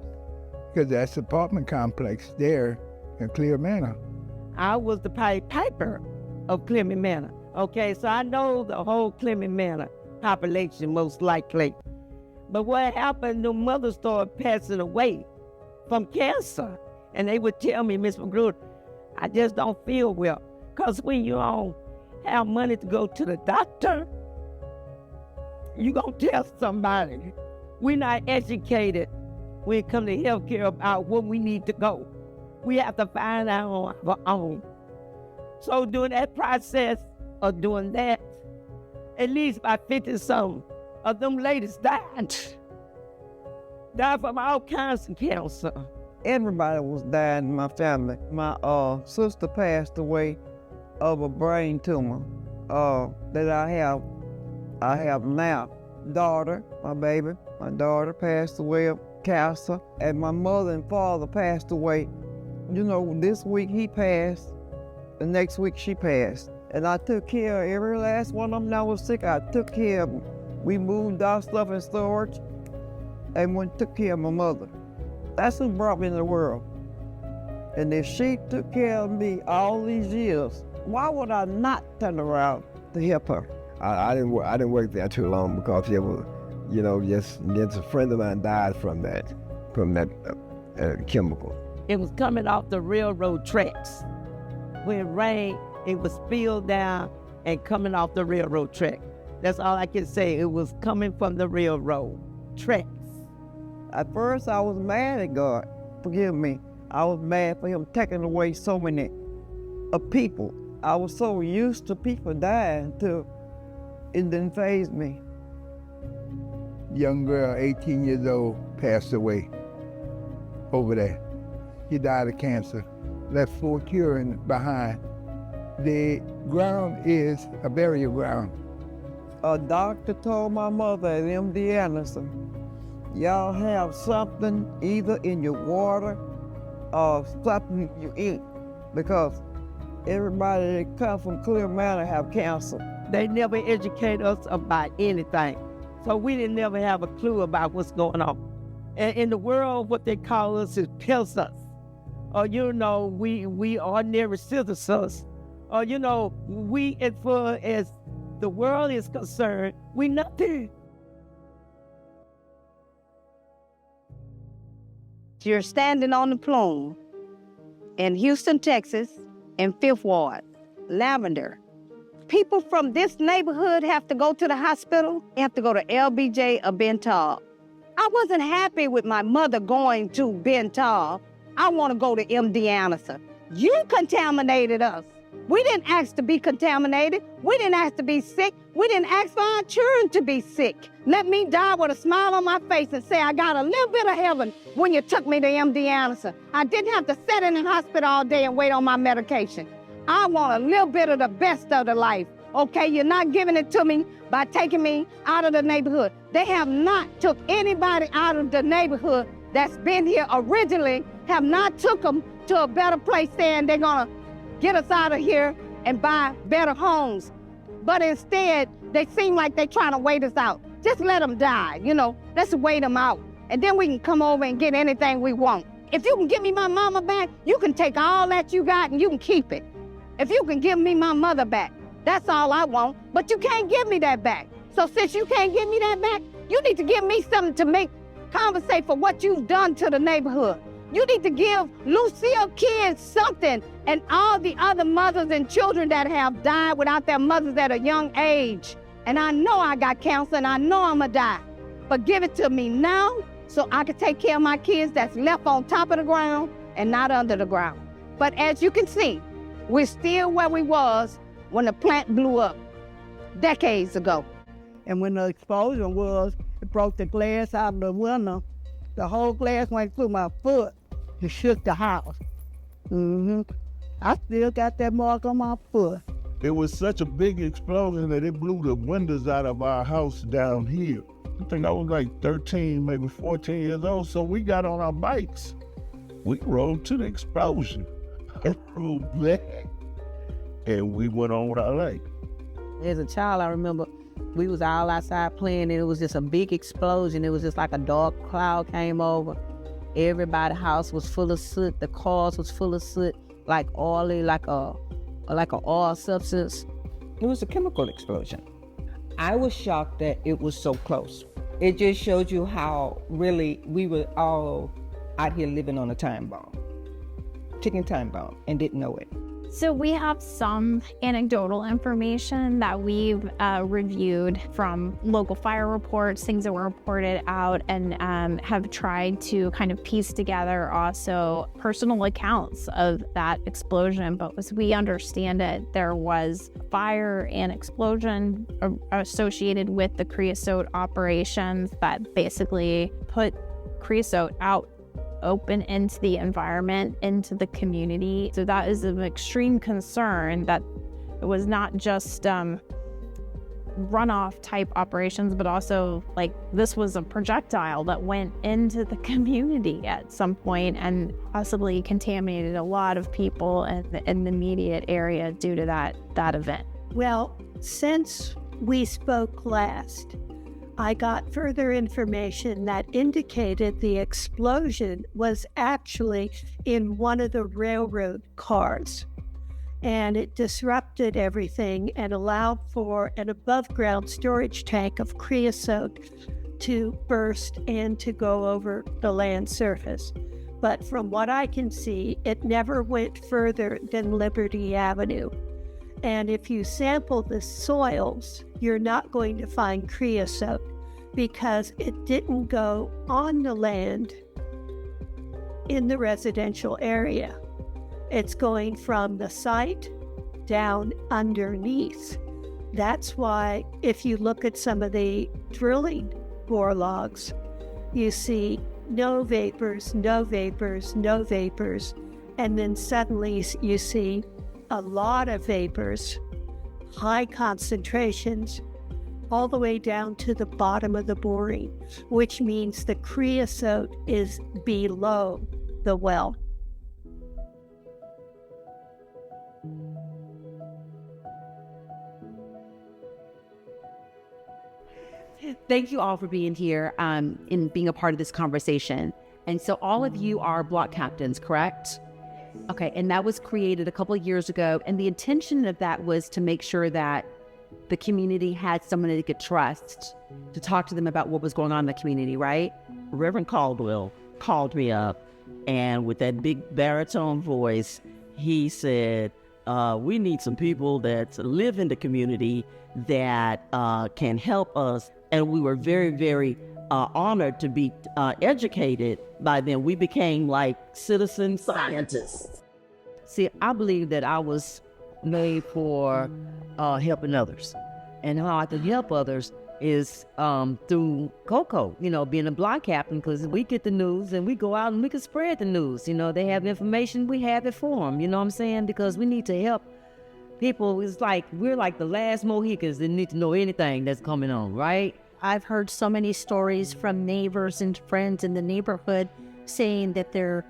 Speaker 23: because that's the apartment complex there in Clear Manor.
Speaker 8: I was the Pied Piper of Clement Manor. Okay, so I know the whole Clement Manor population most likely. But what happened, the mothers started passing away from cancer. And they would tell me, Miss McGruder, I just don't feel well. Because when you don't have money to go to the doctor, you gonna tell somebody. We're not educated when it comes to healthcare about where we need to go. We have to find out on our own. So during that process of doing that, at least by 50-something of them ladies died from all kinds of cancer.
Speaker 24: Everybody was dying in my family. My sister passed away of a brain tumor that I have now. Daughter, my baby, my daughter passed away of cancer, and my mother and father passed away. You know, this week he passed, the next week she passed. And I took care of every last one of them that was sick. I took care of them. We moved our stuff in storage and took care of my mother. That's who brought me in the world. And if she took care of me all these years, why would I not turn around to help her?
Speaker 22: I didn't work there too long because it was, just a friend of mine died from that chemical.
Speaker 8: It was coming off the railroad tracks. When it rained, it was spilled down and coming off the railroad track. That's all I can say. It was coming from the railroad tracks.
Speaker 24: At first, I was mad at God. Forgive me. I was mad for him taking away so many of people. I was so used to people dying till it didn't faze me.
Speaker 23: Young girl, 18 years old, passed away over there. She died of cancer, left 4 children behind. The ground is a burial ground.
Speaker 24: A doctor told my mother at MD Anderson, y'all have something either in your water or something you eat, because everybody that comes from Clear Manor have cancer.
Speaker 14: They never educate us about anything. So we didn't never have a clue about what's going on. And in the world, what they call us is peasants. Or, we ordinary citizens. Or, we, as far as the world is concerned, we nothing.
Speaker 2: You're standing on the plume in Houston, Texas, in 5th Ward, Lavender. People from this neighborhood have to go to the hospital, have to go to LBJ or Bental. I wasn't happy with my mother going to Bental. I want to go to MD Anderson. You contaminated us. We didn't ask to be contaminated. We didn't ask to be sick. We didn't ask for our children to be sick. Let me die with a smile on my face and say I got a little bit of heaven when you took me to MD Anderson. I didn't have to sit in the hospital all day and wait on my medication. I want a little bit of the best of the life, okay? You're not giving it to me by taking me out of the neighborhood. They have not took anybody out of the neighborhood that's been here originally, have not took them to a better place saying they're gonna get us out of here and buy better homes. But instead, they seem like they're trying to wait us out. Just let them die, let's wait them out. And then we can come over and get anything we want. If you can give me my mama back, you can take all that you got and you can keep it. If you can give me my mother back, that's all I want, but you can't give me that back. So since you can't give me that back, you need to give me something to compensate for what you've done to the neighborhood. You need to give Lucille kids something and all the other mothers and children that have died without their mothers at a young age. And I know I got cancer and I know I'm gonna die, but give it to me now so I can take care of my kids that's left on top of the ground and not under the ground. But as you can see, we're still where we was when the plant blew up decades ago.
Speaker 14: And when the explosion was, it broke the glass out of the window. The whole glass went through my foot. It shook the house. I still got that mark on my foot.
Speaker 4: It was such a big explosion that it blew the windows out of our house down here. I think I was like 13, maybe 14 years old. So we got on our bikes. We rode to the explosion. I rode back. And we went on with our life.
Speaker 8: As a child, I remember we was all outside playing and it was just a big explosion. It was just like a dark cloud came over. Everybody's house was full of soot. The cars was full of soot, like oily, like a oil substance.
Speaker 5: It was a chemical explosion. I was shocked that it was so close. It just showed you how really we were all out here living on a time bomb, ticking time bomb, and didn't know it.
Speaker 18: So we have some anecdotal information that we've reviewed from local fire reports, things that were reported out, and have tried to kind of piece together also personal accounts of that explosion. But as we understand it, there was fire and explosion associated with the creosote operations that basically put creosote out open into the environment, into the community. So that is of extreme concern that it was not just runoff type operations, but also like this was a projectile that went into the community at some point and possibly contaminated a lot of people in the immediate area due to that event.
Speaker 20: Well, since we spoke last, I got further information that indicated the explosion was actually in one of the railroad cars, and it disrupted everything and allowed for an above-ground storage tank of creosote to burst and to go over the land surface. But from what I can see, it never went further than Liberty Avenue. And if you sample the soils, you're not going to find creosote because it didn't go on the land in the residential area. It's going from the site down underneath. That's why if you look at some of the drilling bore logs, you see no vapors, no vapors, no vapors, and then suddenly you see a lot of vapors, high concentrations, all the way down to the bottom of the boring, which means the creosote is below the well.
Speaker 3: Thank you all for being here and being a part of this conversation. And so all of you are block captains, correct? Okay, and that was created a couple of years ago. And the intention of that was to make sure that the community had someone they could trust to talk to them about what was going on in the community, right?
Speaker 1: Reverend Caldwell called me up, and with that big baritone voice, he said, we need some people that live in the community that can help us. And we were very, very honored to be educated by them. We became like citizen scientists.
Speaker 3: See, I believe that I was made for helping others. And how I can help others is through Coco, being a block captain, because we get the news and we go out and we can spread the news. They have information, we have it for them, you know what I'm saying? Because we need to help people. It's like we're like the last Mohicans that need to know anything that's coming on, right?
Speaker 18: I've heard so many stories from neighbors and friends in the neighborhood saying that their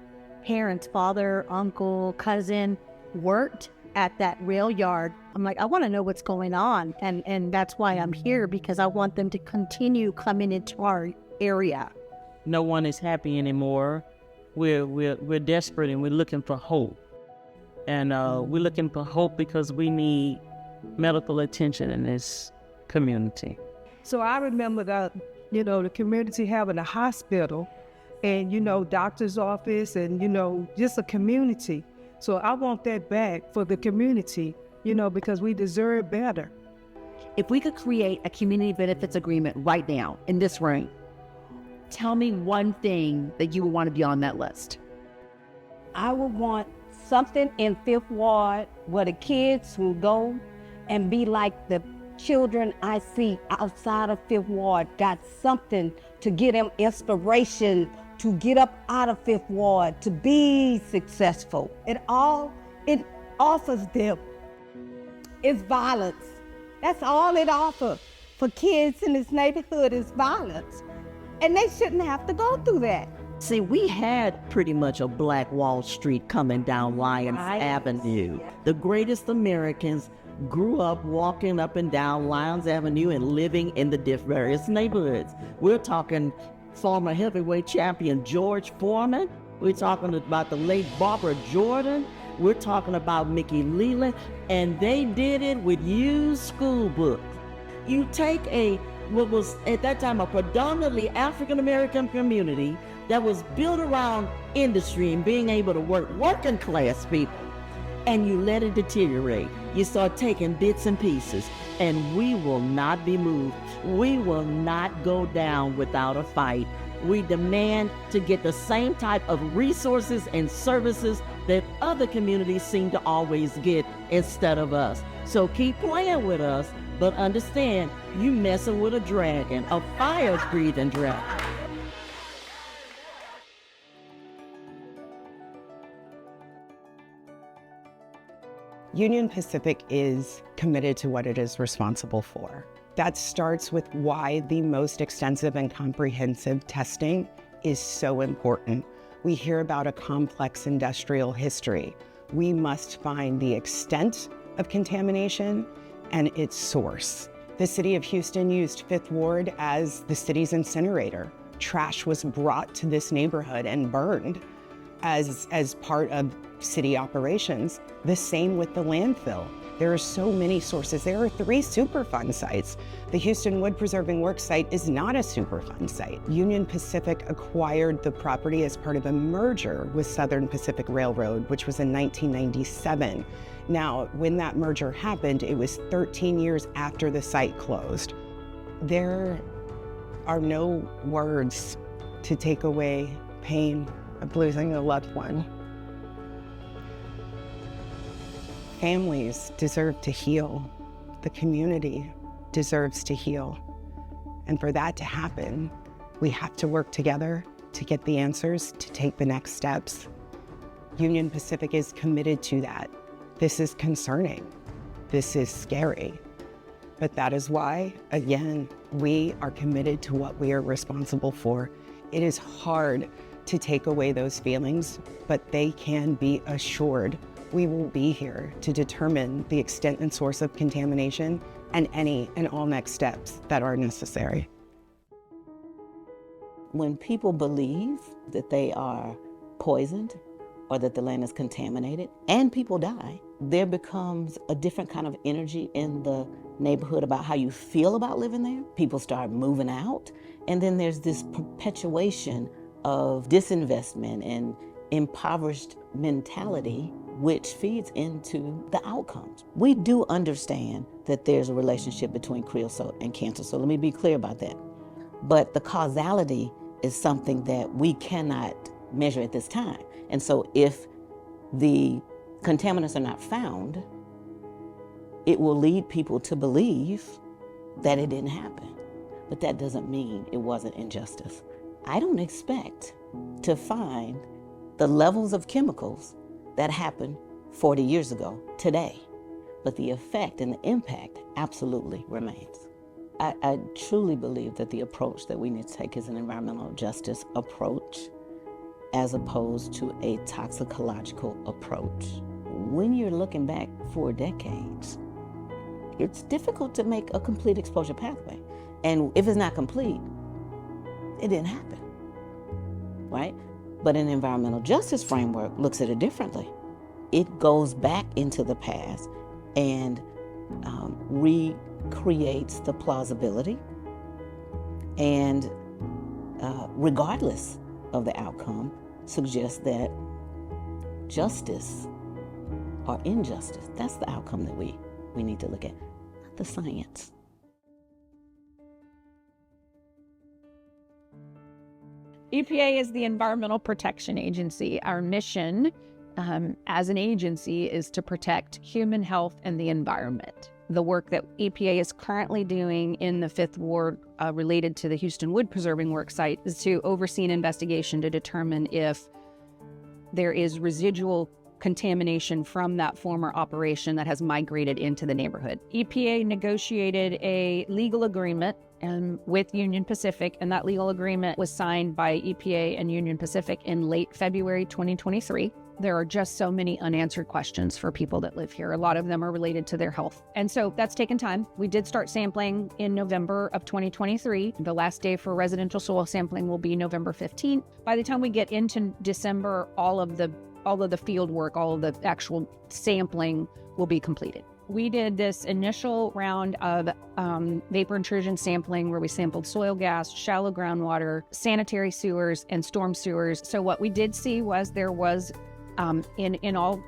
Speaker 18: parents, father, uncle, cousin, worked at that rail yard. I'm like, I want to know what's going on. And that's why I'm here, because I want them to continue coming into our area.
Speaker 1: No one is happy anymore. We're desperate and we're looking for hope. And we're looking for hope because we need medical attention in this community.
Speaker 5: So I remember the community having a hospital and, doctor's office and, just a community. So I want that back for the community, because we deserve better.
Speaker 3: If we could create a community benefits agreement right now in this room, tell me one thing that you would want to be on that list.
Speaker 2: I would want something in Fifth Ward where the kids will go and be like the children I see outside of Fifth Ward, got something to give them inspiration to get up out of Fifth Ward, to be successful. It offers them is violence. That's all it offers for kids in this neighborhood is violence. And they shouldn't have to go through that.
Speaker 1: See, we had pretty much a Black Wall Street coming down Lyons Avenue. The greatest Americans grew up walking up and down Lyons Avenue and living in the various neighborhoods. We're talking former heavyweight champion George Foreman. We're talking about the late Barbara Jordan. We're talking about Mickey Leland. And they did it with used school books. You take what was at that time a predominantly African-American community that was built around industry and being able to work working class people, and you let it deteriorate. You start taking bits and pieces, and we will not be moved. We will not go down without a fight. We demand to get the same type of resources and services that other communities seem to always get instead of us. So keep playing with us, but understand you messing with a dragon, a fire-breathing dragon.
Speaker 6: Union Pacific is committed to what it is responsible for. That starts with why the most extensive and comprehensive testing is so important. We hear about a complex industrial history. We must find the extent of contamination and its source. The city of Houston used Fifth Ward as the city's incinerator. Trash was brought to this neighborhood and burned as part of city operations. The same with the landfill. There are so many sources. There are 3 Superfund sites. The Houston Wood Preserving Works site is not a Superfund site. Union Pacific acquired the property as part of a merger with Southern Pacific Railroad, which was in 1997. Now, when that merger happened, it was 13 years after the site closed. There are no words to take away pain of losing a loved one. Families deserve to heal. The community deserves to heal. And for that to happen, we have to work together to get the answers, to take the next steps. Union Pacific is committed to that. This is concerning. This is scary. But that is why, again, we are committed to what we are responsible for. It is hard to take away those feelings, but they can be assured we will be here to determine the extent and source of contamination and any and all next steps that are necessary.
Speaker 7: When people believe that they are poisoned or that the land is contaminated and people die, there becomes a different kind of energy in the neighborhood about how you feel about living there. People start moving out, and then there's this perpetuation of disinvestment and impoverished mentality, which feeds into the outcomes. We do understand that there's a relationship between creosote and cancer, so let me be clear about that. But the causality is something that we cannot measure at this time. And so if the contaminants are not found, it will lead people to believe that it didn't happen. But that doesn't mean it wasn't injustice. I don't expect to find the levels of chemicals that happened 40 years ago today, but the effect and the impact absolutely remains. I truly believe that the approach that we need to take is an environmental justice approach as opposed to a toxicological approach. When you're looking back 4 decades, it's difficult to make a complete exposure pathway. And if it's not complete, it didn't happen, right? But an environmental justice framework looks at it differently. It goes back into the past and recreates the plausibility, and regardless of the outcome, suggests that justice or injustice, that's the outcome that we need to look at, not the science.
Speaker 18: EPA is the Environmental Protection Agency. Our mission as an agency is to protect human health and the environment. The work that EPA is currently doing in the 5th Ward related to the Houston Wood Preserving Work site is to oversee an investigation to determine if there is residual contamination from that former operation that has migrated into the neighborhood. EPA negotiated a legal agreement with Union Pacific, and that legal agreement was signed by EPA and Union Pacific in late February 2023. There are just so many unanswered questions for people that live here. A lot of them are related to their health. And so that's taken time. We did start sampling in November of 2023. The last day for residential soil sampling will be November 15th. By the time we get into December, all of the field work, all of the actual sampling will be completed. We did this initial round of vapor intrusion sampling where we sampled soil gas, shallow groundwater, sanitary sewers, and storm sewers. So what we did see was there was in all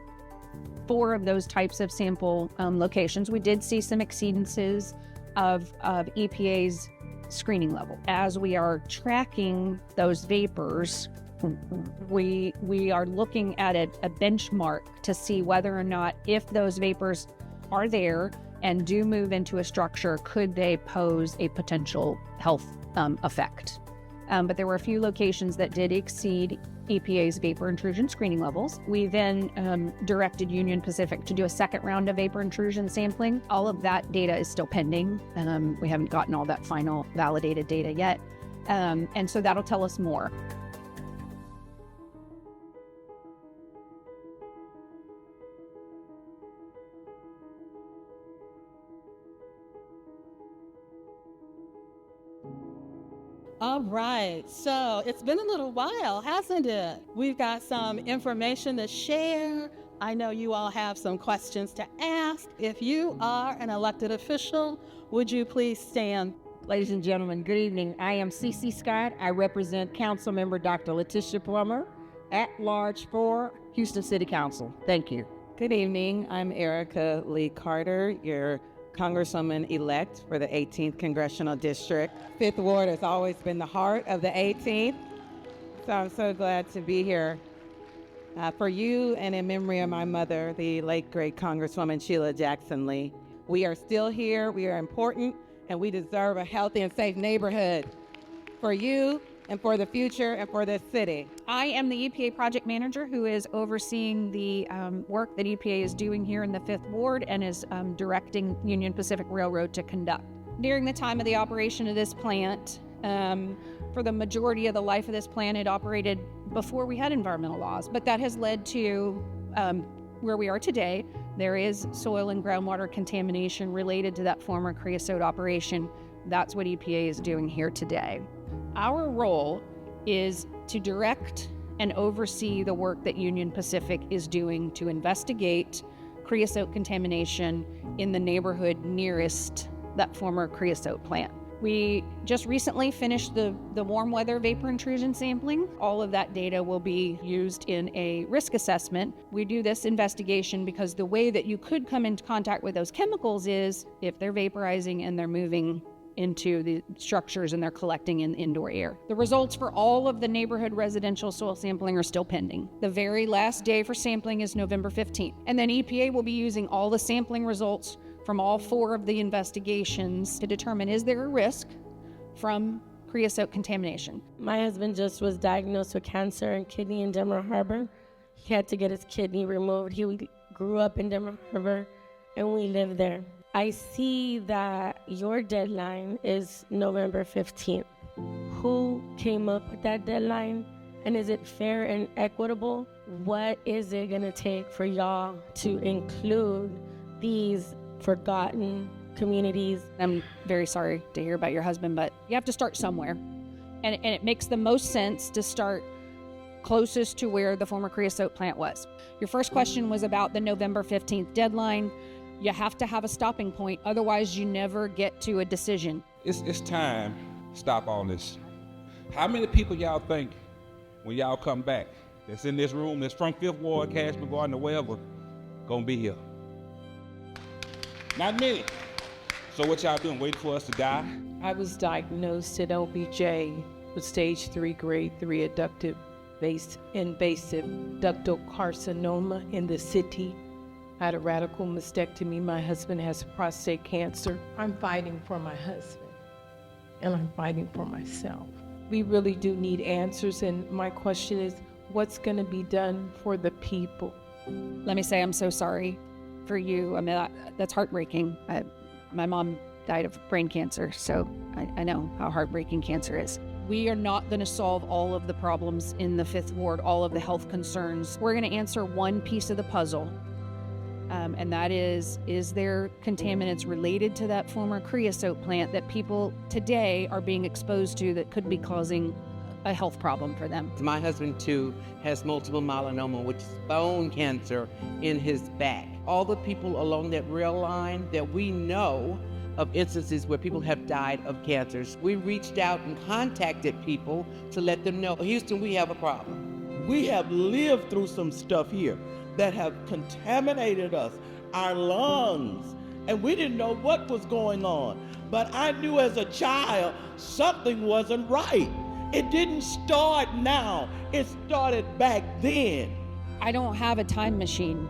Speaker 18: 4 of those types of sample locations, we did see some exceedances of EPA's screening level. As we are tracking those vapors, we are looking at a benchmark to see whether or not, if those vapors are there and do move into a structure, could they pose a potential health effect. But there were a few locations that did exceed EPA's vapor intrusion screening levels. We then directed Union Pacific to do a second round of vapor intrusion sampling. All of that data is still pending. We haven't gotten all that final validated data yet. And so that'll tell us more.
Speaker 10: All right, so it's been a little while, hasn't it? We've got some information to share. I know you all have some questions to ask. If you are an elected official, would you please stand?
Speaker 11: Ladies and gentlemen, good evening. I am CC Scott. I represent Councilmember Dr. Letitia Plummer, at large for Houston City Council. Thank you.
Speaker 12: Good evening. I'm Erica Lee Carter, your Congresswoman-elect for the 18th Congressional District. 5th Ward has always been the heart of the 18th, so I'm so glad to be here. For you and in memory of my mother, the late great Congresswoman Sheila Jackson Lee. We are still here, we are important, and we deserve a healthy and safe neighborhood for you and for the future and for this city.
Speaker 18: I am the EPA project manager who is overseeing the work that EPA is doing here in the 5th Ward and is directing Union Pacific Railroad to conduct. During the time of the operation of this plant, for the majority of the life of this plant, it operated before we had environmental laws, but that has led to where we are today. There is soil and groundwater contamination related to that former creosote operation. That's what EPA is doing here today. Our role is to direct and oversee the work that Union Pacific is doing to investigate creosote contamination in the neighborhood nearest that former creosote plant. We just recently finished the warm weather vapor intrusion sampling. All of that data will be used in a risk assessment. We do this investigation because the way that you could come into contact with those chemicals is if they're vaporizing and they're moving into the structures and they're collecting in indoor air. The results for all of the neighborhood residential soil sampling are still pending. The very last day for sampling is November 15th. And then EPA will be using all the sampling results from all 4 of the investigations to determine is there a risk from creosote contamination.
Speaker 13: My husband just was diagnosed with cancer and kidney in Denver Harbor. He had to get his kidney removed. He grew up in Denver Harbor and we live there. I see that your deadline is November 15th. Who came up with that deadline? And is it fair and equitable? What is it gonna take for y'all to include these forgotten communities?
Speaker 18: I'm very sorry to hear about your husband, but you have to start somewhere. And it makes the most sense to start closest to where the former creosote plant was. Your first question was about the November 15th deadline. You have to have a stopping point, otherwise you never get to a decision.
Speaker 15: It's time to stop all this. How many people y'all think when y'all come back that's in this room, that's from 5th Ward, Cashman Garden, or wherever, gonna be here? Not many. So what y'all doing, waiting for us to die?
Speaker 16: I was diagnosed at LBJ with stage 3, grade 3 adductive invasive ductal carcinoma in the city. I had a radical mastectomy. My husband has prostate cancer. I'm fighting for my husband, and I'm fighting for myself. We really do need answers, and my question is, what's gonna be done for the people?
Speaker 18: Let me say I'm so sorry for you. I mean, that's heartbreaking. My mom died of brain cancer, so I know how heartbreaking cancer is. We are not going to solve all of the problems in the 5th Ward, all of the health concerns. We're going to answer one piece of the puzzle, and that is there contaminants related to that former creosote plant that people today are being exposed to that could be causing a health problem for them?
Speaker 17: My husband, too, has multiple myeloma, which is bone cancer in his back. All the people along that rail line that we know of instances where people have died of cancers, we reached out and contacted people to let them know, Houston, we have a problem.
Speaker 25: We have lived through some stuff here that have contaminated us, our lungs, and we didn't know what was going on. But I knew as a child something wasn't right. It didn't start now, it started back then.
Speaker 18: I don't have a time machine.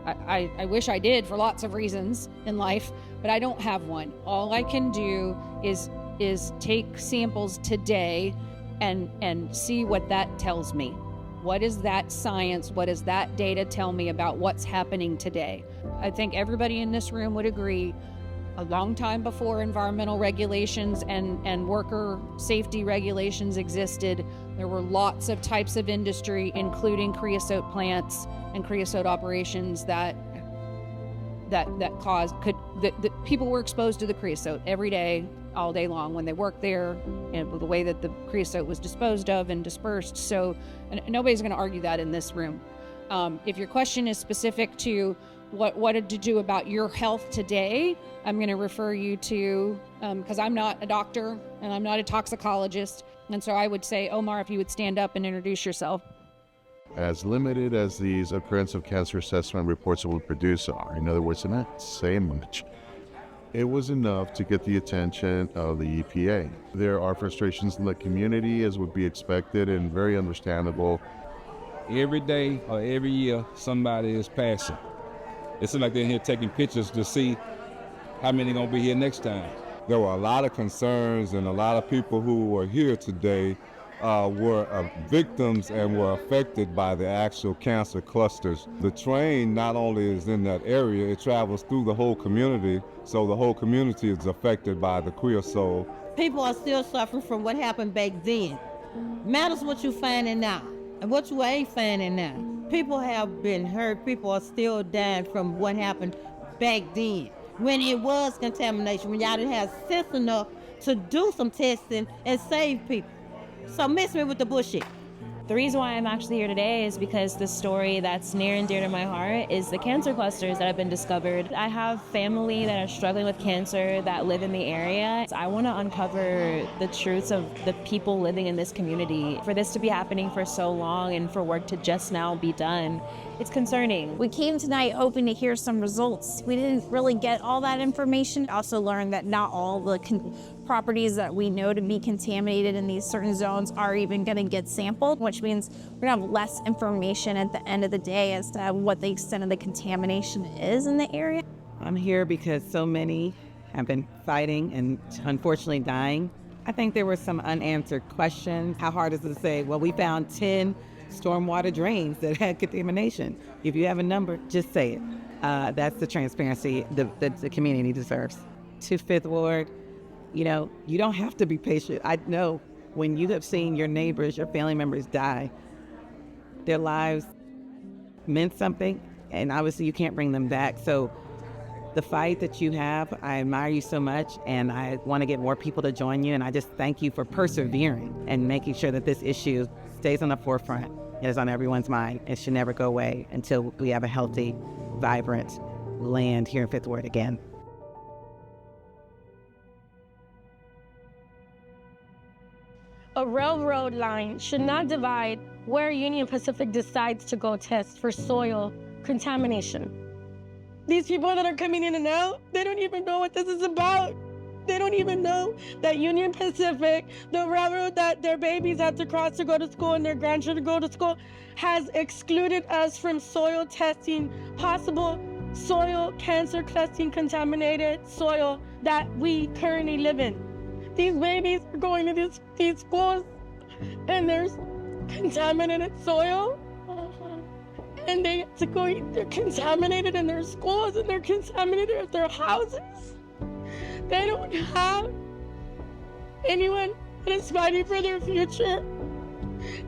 Speaker 18: I wish I did for lots of reasons in life, but I don't have one. All I can do is take samples today and see what that tells me. What is that science? What does that data tell me about what's happening today? I think everybody in this room would agree a long time before environmental regulations and worker safety regulations existed, there were lots of types of industry, including creosote plants and creosote operations that people were exposed to the creosote every day, all day long when they worked there, and the way that the creosote was disposed of and dispersed. So nobody's going to argue that in this room. If your question is specific to what to do about your health today, I'm going to refer you to, because I'm not a doctor and I'm not a toxicologist, and so I would say, Omar, if you would stand up and introduce yourself.
Speaker 26: As limited as these occurrence of cancer assessment reports that we produce are, in other words, they're not saying much, it was enough to get the attention of the EPA. There are frustrations in the community, as would be expected and very understandable.
Speaker 15: Every day or every year, somebody is passing. It seems like they're here taking pictures to see how many gonna be here next time.
Speaker 9: There were a lot of concerns, and a lot of people who were here today were victims and were affected by the actual cancer clusters. The train not only is in that area, it travels through the whole community, so the whole community is affected by the creosote.
Speaker 14: People are still suffering from what happened back then. Matters what you finding now and what you ain't finding now. People have been hurt. People are still dying from what happened back then, when it was contamination, when y'all didn't have sense enough to do some testing and save people. So miss me with the bullshit.
Speaker 18: The reason why I'm actually here today is because the story that's near and dear to my heart is the cancer clusters that have been discovered. I have family that are struggling with cancer that live in the area. I want to uncover the truths of the people living in this community. For this to be happening for so long and for work to just now be done, it's concerning. We came tonight hoping to hear some results. We didn't really get all that information. Also learned that not all the properties that we know to be contaminated in these certain zones are even going to get sampled, which means we're going to have less information at the end of the day as to what the extent of the contamination is in the area.
Speaker 12: I'm here because so many have been fighting and unfortunately dying. I think there were some unanswered questions. How hard is it to say, well, we found 10 stormwater drains that had contamination? If you have a number, just say it. That's the transparency that the community deserves. To Fifth Ward, you know, you don't have to be patient. I know when you have seen your neighbors, your family members die, their lives meant something, and obviously you can't bring them back. So the fight that you have, I admire you so much, and I want to get more people to join you, and I just thank you for persevering and making sure that this issue stays on the forefront. It is on everyone's mind. It should never go away until we have a healthy, vibrant land here in Fifth Ward again.
Speaker 13: A railroad line should not divide where Union Pacific decides to go test for soil contamination. These people that are coming in and out, they don't even know what this is about. They don't even know that Union Pacific, the railroad that their babies have to cross to go to school and their grandchildren go to school, has excluded us from soil testing, possible soil cancer testing contaminated soil that we currently live in. These babies are going to these schools and there's contaminated soil and they're contaminated in their schools and they're contaminated at their houses. They don't have anyone that is fighting for their future.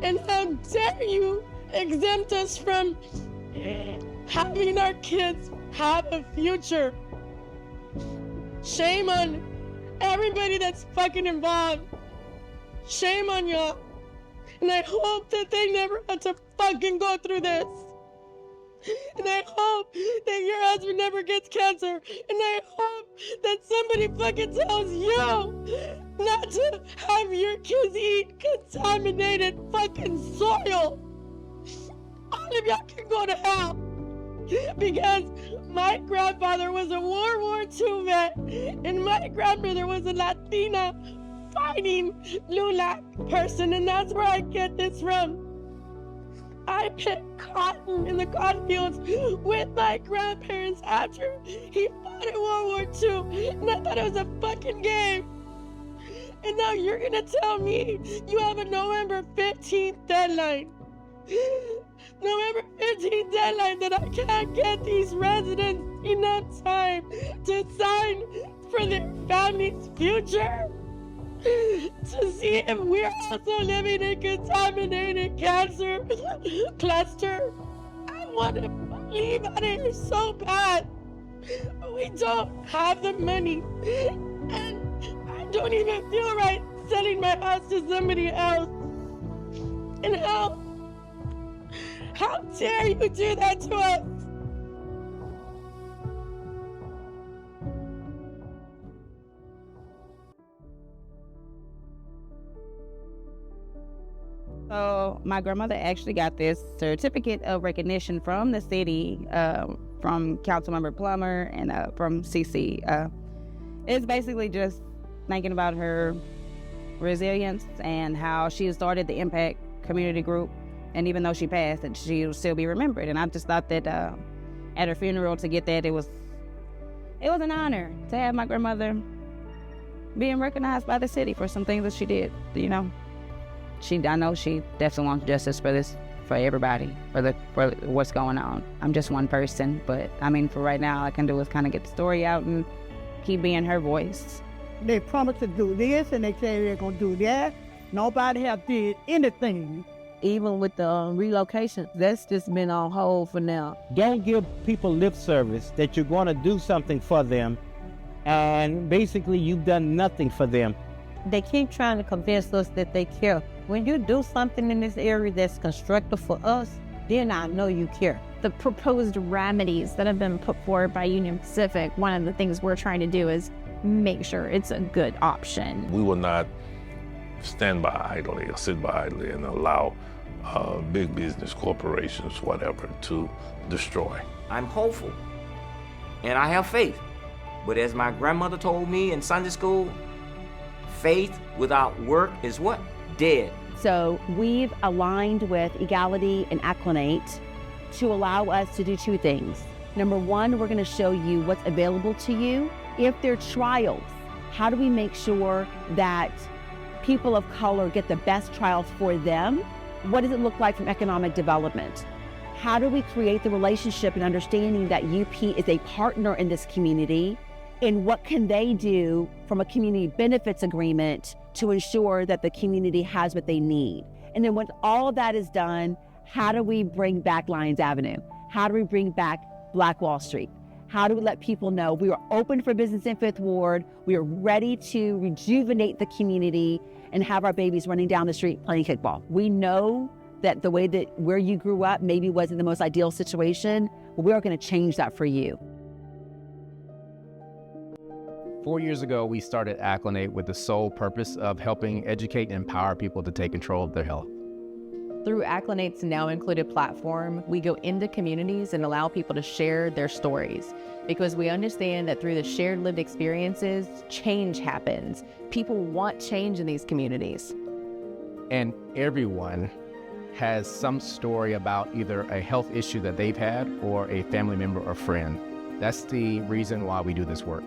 Speaker 13: And how dare you exempt us from having our kids have a future? Shame on everybody that's fucking involved. Shame on y'all. And I hope that they never have to fucking go through this. And I hope that your husband never gets cancer. And I hope that somebody fucking tells you not to have your kids eat contaminated fucking soil. All of y'all can go to hell. Because my grandfather was a World War II vet, and my grandmother was a Latina fighting LULAC person, and that's where I get this from. I picked cotton in the cotton fields with my grandparents after he fought in World War II, and I thought it was a fucking game. And now you're gonna tell me you have a November 15th deadline. November 15th deadline that I can't get these residents enough time to sign for their family's future? To see if we're also living in contaminated cancer cluster. I want to leave out of here so bad. But we don't have the money. And I don't even feel right selling my house to somebody else. And how dare you do that to us?
Speaker 19: So my grandmother actually got this certificate of recognition from the city, from Councilmember Plummer and from CC. It's basically just thinking about her resilience and how she started the Impact Community Group And even though she passed, that she'll still be remembered. And I just thought that at her funeral to get that, it was an honor to have my grandmother being recognized by the city for some things that she did. You know, I know she definitely wants justice for everybody, for what's going on. I'm just one person, but I mean, for right now, all I can do is kind of get the story out and keep being her voice.
Speaker 14: They promised to do this and they say they're gonna do that. Nobody have did anything.
Speaker 3: Even with the relocation, that's just been on hold for now.
Speaker 4: Don't give people lip service that you're going to do something for them, and basically you've done nothing for them.
Speaker 14: They keep trying to convince us that they care. When you do something in this area that's constructive for us, then I know you care.
Speaker 18: The proposed remedies that have been put forward by Union Pacific, one of the things we're trying to do is make sure it's a good option.
Speaker 8: We will not stand by idly or sit by idly and allow big business corporations, whatever, to destroy.
Speaker 21: I'm hopeful and I have faith. But as my grandmother told me in Sunday school, faith without work is what? Dead.
Speaker 22: So we've aligned with Egality and Acclinate to allow us to do two things. Number one, we're going to show you what's available to you. If there are trials, how do we make sure that people of color get the best trials for them? What does it look like from economic development? How do we create the relationship and understanding that UP is a partner in this community? And what can they do from a community benefits agreement to ensure that the community has what they need? And then once all of that is done, how do we bring back Lyons Avenue? How do we bring back Black Wall Street? How do we let people know we are open for business in Fifth Ward? We are ready to rejuvenate the community and have our babies running down the street playing kickball. We know that the way that where you grew up maybe wasn't the most ideal situation, but we are going to change that for you.
Speaker 23: 4 years ago, we started Acclinate with the sole purpose of helping educate and empower people to take control of their health.
Speaker 24: Through Acclinate's now included platform, we go into communities and allow people to share their stories because we understand that through the shared lived experiences, change happens. People want change in these communities.
Speaker 23: And everyone has some story about either a health issue that they've had or a family member or friend. That's the reason why we do this work.